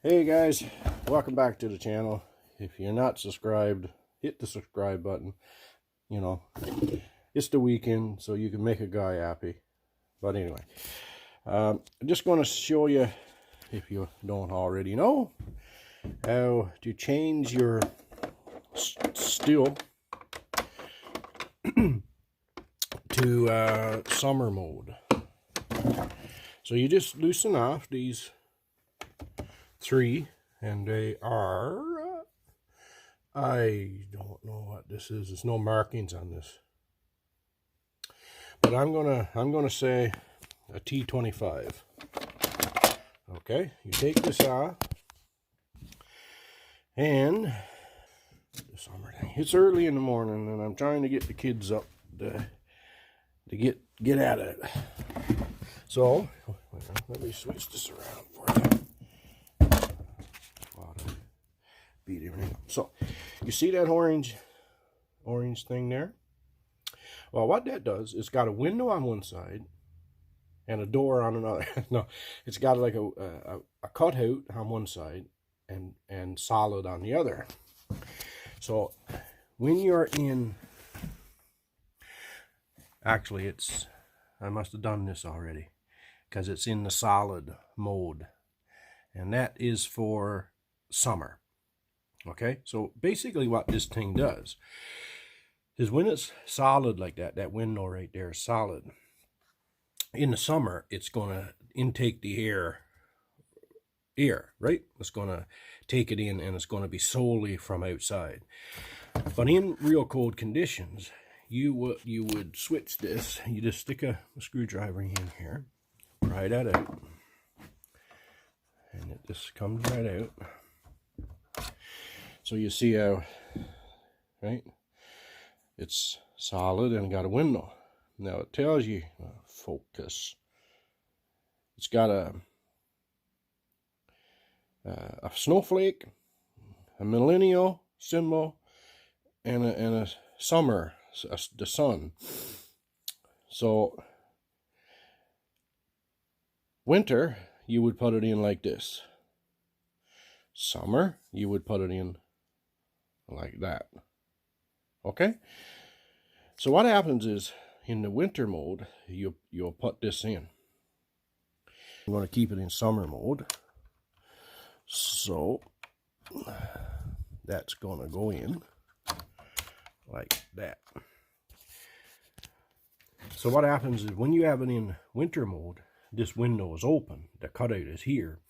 Hey guys, welcome back to the channel. If you're not subscribed, hit the subscribe button. You know, it's the weekend, so you can make a guy happy. But anyway, I'm just going to show you, if you don't already know, how to change your Stihl to summer mode. So you just loosen off these three, and they are, I don't know what this is. There's no markings on this, but I'm gonna say a T25. Okay, you take this off, and the summer thing. It's early in the morning, and I'm trying to get the kids up to get at it. So let me switch this around for you. Beat everything up. So you see that orange thing there? Well, what that does, it's got a window on one side and a door on another. No, it's got like a cutout on one side and solid on the other. So when you're in, actually I must have done this already because it's in the solid mode, and that is for summer. Okay, so basically what this thing does is when it's solid like that, that window right there is solid. In the summer, it's going to intake the air, right? It's going to take it in, and it's going to be solely from outside. But in real cold conditions, you would switch this. You just stick a screwdriver in here, pry that out, and it just comes right out. So you see how, right? It's solid and got a window. Now it tells you, focus. It's got a snowflake, a millennial symbol, and a summer, the sun. So winter, you would put it in like this. Summer, you would put it in like that. Okay, so what happens is in the winter mode, you'll put this in. I'm going to keep it in summer mode, so that's going to go in like that. So what happens is when you have it in winter mode, this window is open, the cutout is here.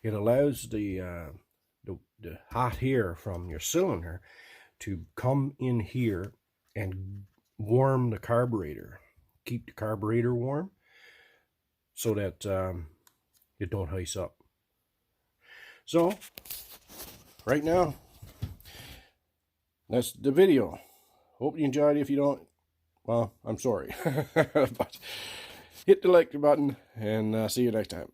It allows the hot air from your cylinder to come in here and warm the carburetor, keep the carburetor warm, so that it don't ice up. So right now, that's the video. Hope you enjoyed it. If you don't, well, I'm sorry. But hit the like button, and see you next time.